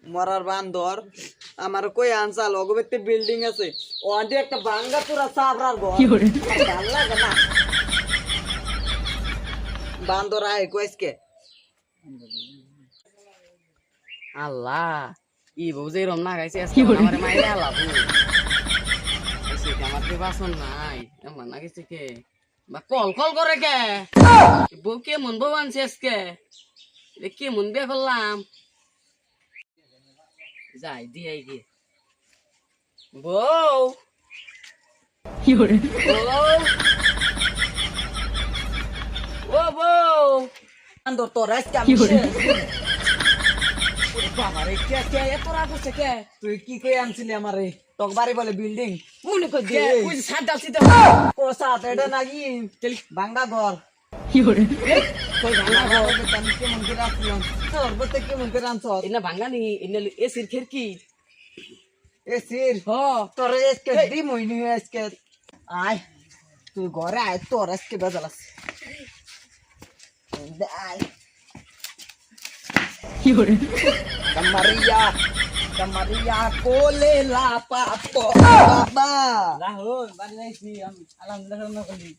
মরার বান্দর আমার কই আনসাল অগবেতে বিল্ডিং আছে ওয়ান্টি একটা ভাঙ্গা পুরা সাবরার ঘর ভাল লাগে না বান্দর আয় কইসকে আল্লাহ ই বুঝে রম না গাইছে আজকে আমারে মাইরে আলাবু এসে আমার তো বাসন নাই আমার না গেছে কে বা কল কল করে কে বউ কে মন বউ আনছে আজকে কে মন বিয়ে করলাম যাই দিয়ে গিয়ে বউ বউ ও বউ বান্দর তোর আজকে আমি বাবারে কে কে এত রাগ হচ্ছে কে তুই কি কই আনছিলি আমারে তোক বাড়ি বলে বিল্ডিং মনে কর দে ওই সাত ডালছি তো ও সাথ এটা নাকি ভাঙ্গা ঘর কই ভাঙা গো আমি কেমন করে আসলাম তোর বলতে কেমন করে আনছ ইনা ভাঙা নি ইনা এসির খিড়কি এ সির হ তোর আজকে ডিম হইনি আজকে আয় তুই ঘরে আয় তোর আজকে বেজাল আছে আয় Kamaria kole la papo baba Rahul বাড়ি যাইছি আলহামদুলিল্লাহ না কলি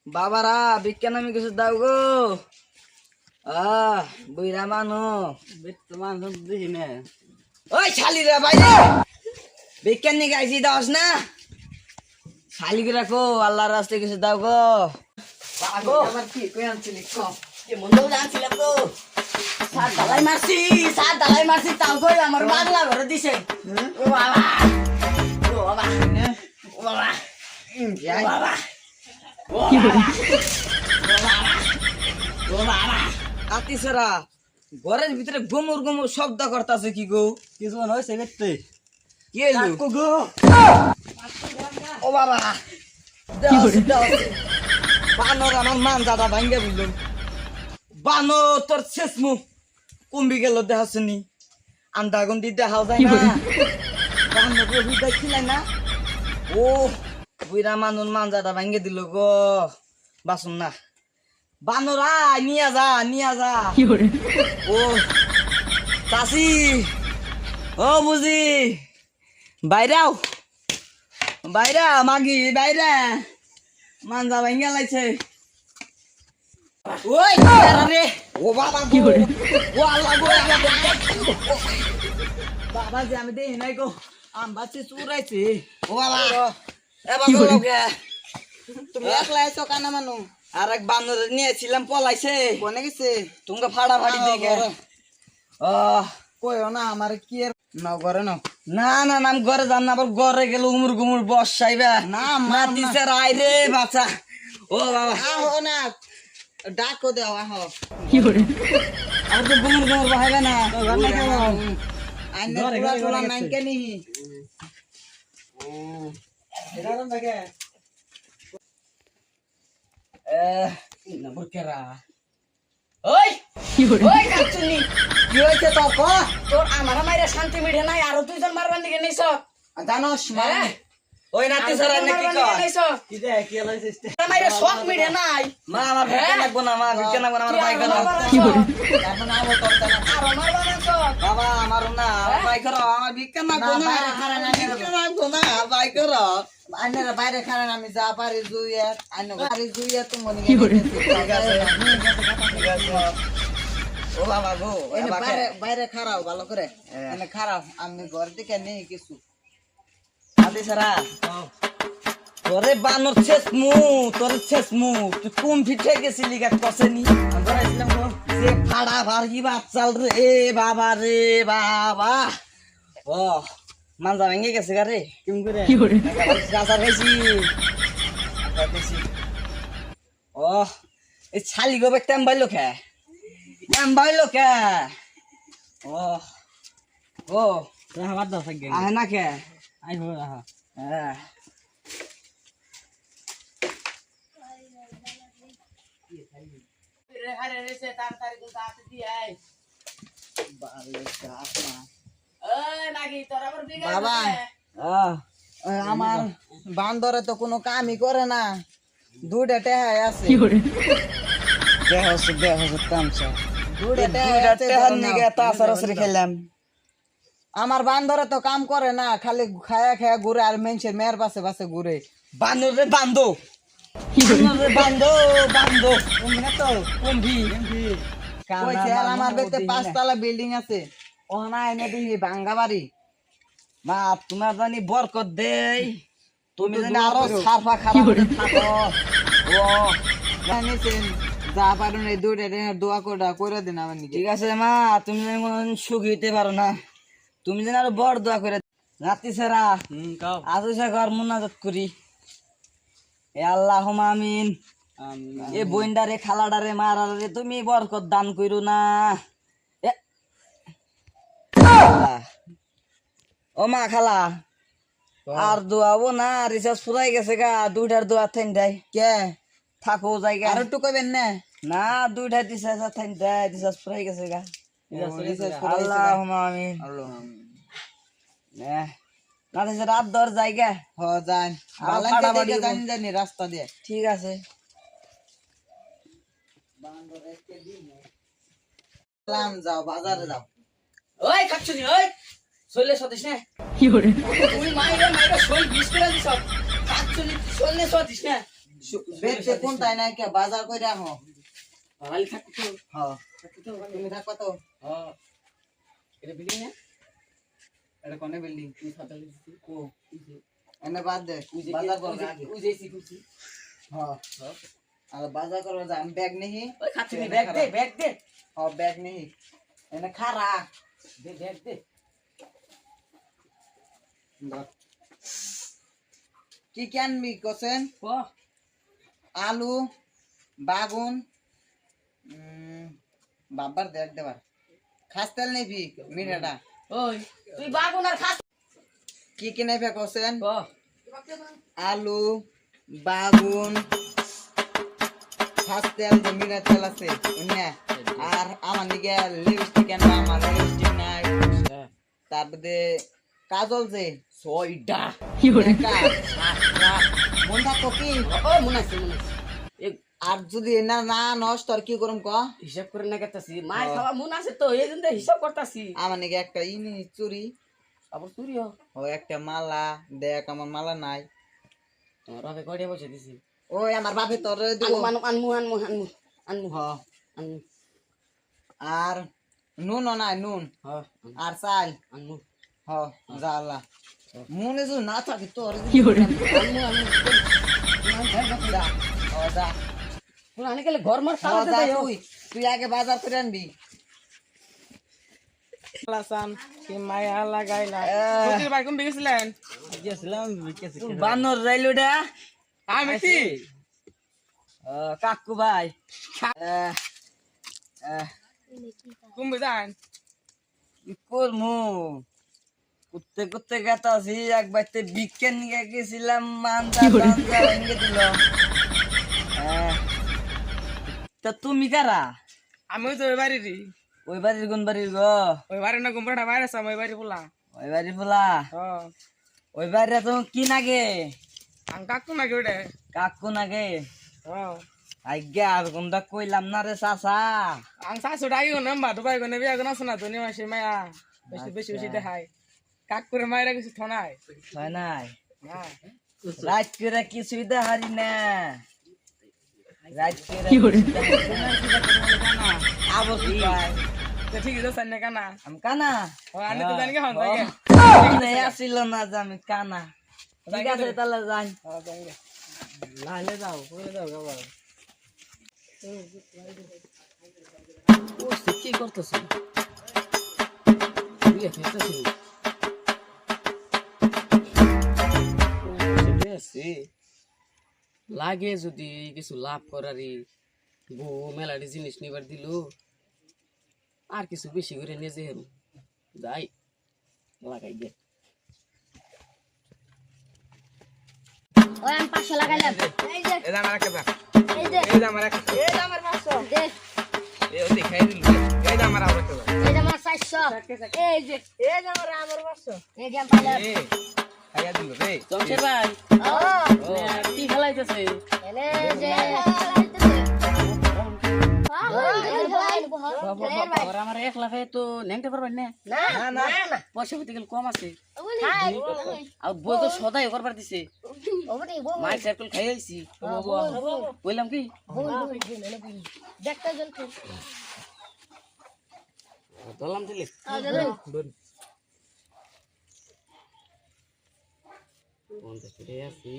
বাবারা বিজ্ঞান আমি কিছু দাও গো বুইরা মানো তোমার দেখি না ওই শালি রে ভাই বিজ্ঞান নিয়ে গাইছি দাস না শালি কে রাখো আল্লাহর রাস্তায় কিছু দাও গো বাগো আমার কি কই আনছিলি কম কে মন দাও জানছিলাম তো সাত ডালাই মারছি তাও কই আমার বাংলা ঘরে দিছে ও বাবা ও বাবা ও বাবা যাই বাবা ও বাবা ও বাবা আতিসরা ঘরের ভিতরে গুমুর গুমুর শব্দ করতেছে কি গো কিছু মনে হয়েছে দেখতে কি হইলো কাকু গো ও বাবা বানর আমার মান দাদা ভাঙ্গে বুঝলো বানর তোর শেষ মুখ কমবি গেল দেখাচ্ছনি আন্দা গন্দি দেখাও যায় না বানর দেখিলাই না ও বুইরা মানুষ মান দাদা ভাঙ্গে দিল গো বাসন না বানরা নিয়া যা ও চাষি ও বুঝি বাইরাও বাইরা মাগি বাইরা মানজা ভাঙ্গা লাইছে ওই রে ও বাবা কি করে ও আল্লাহ গো বাবা যে আমি দেই নাই গো আম বাচ্চা চুরাইছে ও বাবা এ বাবা লোকে তুমি একলা আইছো কানা মানু আর এক বানর নিয়েছিলাম পলাইছে কোনে গেছে তুমি ফাড়া ফাড়ি দেখে কইও না আমার কি এর না ঘরে না না না নাম ঘরে যান না আবার ঘরে গেল উমুর গুমুর বসাইবা না মাতি স্যার আই রে বাচ্চা ও বাবা আহো না ডাকো দাও আহো কি করে আর তো গুমুর গুমুর বসাইবে না ঘরে কেন আইনে পুরা তোলা নাই কেনি ও এরা না দেখে না বুরকেরা ওই ওই কাচুনি কি হয়েছে তোর আমার মাইরা শান্তি মিঠে নাই আর দুইজন মারবার দিকে নিছ জানোস মানে ওই নাতি স্যার নাকি কি দে কি লাইছিস মাইরা শক মিঠে নাই মা আমার ভিক্ষা লাগবো না মা ভিক্ষা লাগবো না আমার ভাই করো এখন আবো তোর না আর মারবা না তো বাবা আমার না আমার ভাই করো আমার ভিক্ষা লাগবো না বাইরে খারা না ভিক্ষা লাগবো না ভাই করো আইনারা বাইরে খারান আমি যা পারি জুইয়া আইনা পারি জুইয়া তো মনে ঠিক আছে ঠিক আছে ও বাবা গো বাইরে বাইরে খারাও ভালো করে এনে খারাও আমি ঘর থেকে নেই কিছু আদি সারা তোরে বানর শেষ মু তুই কোন ফিটে গেছিলি গা কসেনি আমরা আইছিলাম গো যে ফাড়া ভারী বাচ্চাল রে বাবা ও মানজা ভেঙে গেছে গা রে কেমন করে কি করে গাছা খাইছি ও এই ছালি গো একটা এমবাইলো কে ও ও হাত দাও থাকবে আয় না কে আইবো হ্যাঁ আরে রে সে তাড়াতাড়ি তো তাতে দি আই বালে গাছ না ওই নাকি তোর আবার বিগা বাবা আমার বান্দরে তো কোনো কামই করে না দুইটা টেহাই আছে দেহ কামছে দুইটা টেহার নিগে এত আসার খেলাম। আমার বান্দরে তো কাম করে না, খালি খায়া খায়া ঘুরে আর মানুষের মেয়ের পাশে পাশে ঘুরে। বান্দর রে বান্দো, বান্দর রে বান্দো, বান্দো কমবি তো কমবি। কইছে আর আমার বেতে 5 তলা বিল্ডিং আছে, ও না এনে দিই ভাঙ্গা বাড়ি। মা তোমার জানি বরকত দেই, তুমি জানি আরো সারফা খারাপ থাকো। ও জানিছেন যা পারেন এই দুইটা দোয়া করে দিন আমার নিকে। ঠিক আছে মা, তুমি যেন কোনোদিন সুখী হইতে পারো না, তুমি যেন আরো বড় দোয়া করে রাত্রি সেরা আজু সে ঘর মুনাজাত করি। এ আল্লাহ আমিন। এ বইন্ডারে খালাডারে মারারে তুমি বরকত দান কইরো না। এ আল্লাহ। ও মা খালা আর দোয়াবো না, রিচার্জ ফুরাই গেছে গা, দুইটার দোয়া থাইন দেয় কে থাকো জায়গা আর একটু কইবেন না? না, দুইটা রিচার্জ থাইন দেয়, রিচার্জ ফুরাই গেছে গা। আল্লাহ আমিন। না না রাত দর জায়গা। হ যান আর বালান ফাটাফাটি দিকে হবো। জানি রাস্তা দিয়ে। ঠিক আছে। সালাম যাও বাজারে যাও। ওই কাচ্চুনি ওই চলে সদিস না তুমি মাইরে মাইরে শোল বিষ করে দিছ কাচ্চুনি চলে সদিস না বেচে কোন তাই না কে বাজার কইরা আনো। ভালো থাকতো তো হ্যাঁ তুমি থাকো তো। হ্যাঁ এটা বিল্ডিং না এটা কোনে বিল্ডিং? তুই ফাটালি ও এনে বাদ দে বাজার করব আগে। উজেছি কুচি হ্যাঁ আর বাজার করব যা আমি ব্যাগ নেহি। ওই কাচ্চুনি ব্যাগ দে ও ব্যাগ নেহি এনে খারা দে ব্যাগ দে কি কেন মি কোসেন? ক আলু বাগুন বাবার দেখ দেবার খাস তেল নেবি মিঠাটা ওই তুই বাগুন আর খাস কি কি নেবে কোসেন? ক আলু বাগুন খাস তেল যে মিঠা তেল আছে উন্না আর আমার নিকে লিপস্টিক আনবা, আমার লিপস্টিক নাই। তারপরে কাজল যে ছয়টা মনটা কপি ও মুনাসি এই আর যদি না না নষ্ট আর কি করুম ক? হিসাব করে না গেতাছি মাই খাওয়া মন আছে তো এই জন্য হিসাব করতাছি আমার নিকে একটা ইনি চুরি আবার চুরিও ও একটা মালা দেখ, আমার মালা নাই। তোমার বাপে কয়টা বসে দিছি ওই আমার বাপে তোর দিব। আনমু হ আনমু আর নুন নাই নুন হ্যাঁ আর চাল আনমু হ জালা মনে যদি না থাকে তোর যা ও যা পুরো আনে গেলে ঘর মার হ, চালাতে যা যাই তুই তুই আগে বাজার করে আনবি। বানর যাইলো ডা আমি কি কাকু ভাই। কি করমু কুত্তে কুত্তে গেতাছি একবার বিজ্ঞান নিয়ে গেছিলাম মানজা ভেঙে দিল। তা তুমি কারা? আমি তো ওই বাড়িরই ওই বাড়ির কোন বাড়ির গো? ওই বাড়ির না গুম্বাটা বাইরে আছে ওই বাড়ি বলা ওই বাড়ি বলা ওই বাড়িটা তো কি নাগে? আং কাকু নাকি ওটা কাকু নাগে? আজ্ঞা আর কোনটা কইলাম না রে চাচা। আং শাশু ডাকি কোন নাম্বার দুবাই কোন বিয়া কোন আছে না তো নিমাসে মায়া বেশি বেশি বেশি দেখায় কাক করে মায়েরা কিছু ঠনায় হয় নাই না রাত করে কিছুই দেখারি না, রাত করে আবো কি ভাই তো ঠিক আছে সান্নে কানা আমি কানা ও আনে তো জানি কে হন তাই আসিল না যে আমি কানা। ঠিক আছে তাহলে যাই। লাইলে যাও কইলে যাও বাবা ও কি করতেছ বিয়ে ফেলতেছি লাগে যদি কিছু লাভ করারই বউ মেলাটি জিনিস নিবার দিল আর কিছু বেশি করে নিয়ে যে যাই লাগাই গে ওই আমি 500 লাগাইলাম এই যে এই আমার একটা এই যে এই আমার একটা এই যে আমার 500 দে এই ওই দেখাই দিল এই আমার আবার একটা এই যে আমার 400 এই যে আমার 500 এই যে আমি পাইলাম এই খাইয়া দিল রে জমশের ভাই ও কি খেলাইতেছে এনে যে বাবা আমার 1 লাখে তো নেংতে পারবেন না পয়সা হতে গেলে কম আছে আর বই তো সদাই করবার দিছে মায়ের সাইকেল খাই আইছি বললাম কি ধরলাম দিলে আছি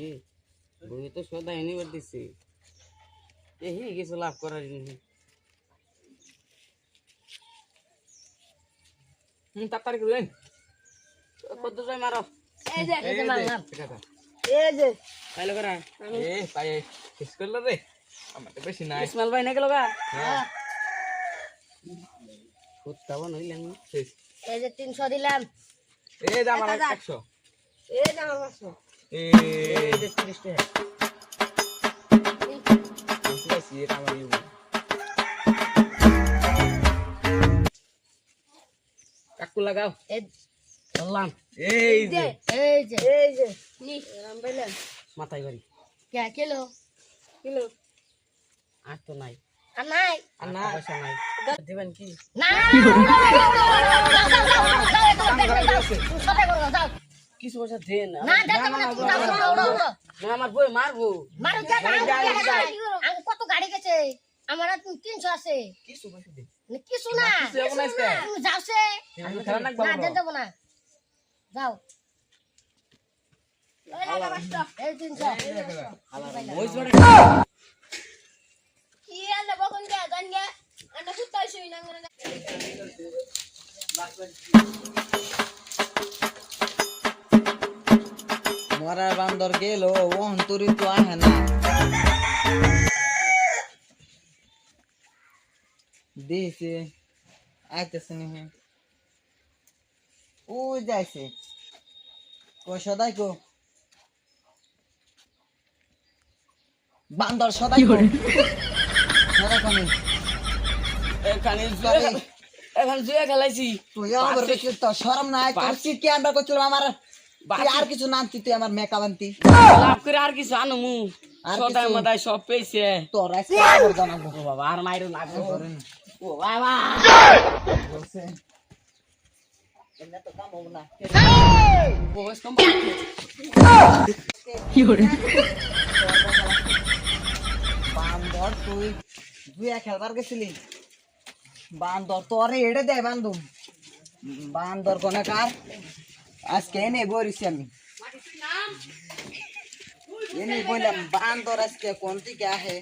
বই তো সদাই নিবার দিছে এই কিছু লাভ করার তাড়াতাড়ি করলেন কত জয় মারো তাইলে করা পায়ে শেষ করলো রে আমার তো বেশি নাই ইসমাইল ভাই না গেল গা ফুটতাবো নইলে আমি এই যে 300 দিলাম এই দাম আমার 100 এই যে আমার 500 এই এই যে 30 টাকা বেশি এটা আমার ইউ কাকু লাগাও এই ধরলাম এই যে নি রাম বলেন মাথায় বাড়ি কে কিলো আর তো নাই আর নাই আর না পয়সা নাই দিবেন কি না কিছু পয়সা দেন না আমার বই মারবো কত গাড়ি গেছে আমার 300 আছে কিছু পয়সা দে কিছু না কিছু না আজকে যাওছে আমি খেলা না না দেব না যাও এই 300 ওই জোরে কি আলে বকন গে জান গে আন্না কুত্তা শুই না করে মরার বান্দর গেল অন্তরি তো আহে না দিয়েছে আইতেছে নি ও যাইছে ও সদাই কো বান্দর সদাই কো সদাই কোনি এখানে জুয়া খেলাইছি তুই আমার কিছু তো শরম নাই তোর সিট আমরা করছিল আমার তুই আর কিছু নামতি তুই আমার মেকাবান্তি লাভ করে আর কিছু আনো মু আর সদাই কিছু? মদাই সব পেয়েছে তোর আজকে খবর জানাবো ও বাবা আর মাইরো লাগবে ও বাবা বলছে এমনি তো কাম হবে না বয়স কম বান্দর তুই দুইয়া খেলবার গেছিলি বান্দর তোরে এড়ে দেয় বান্ধব বান্দর কোনে কার আজকে এনে বরিছি আমি এনে বললাম বান্দর আজকে কোন দিকে আহে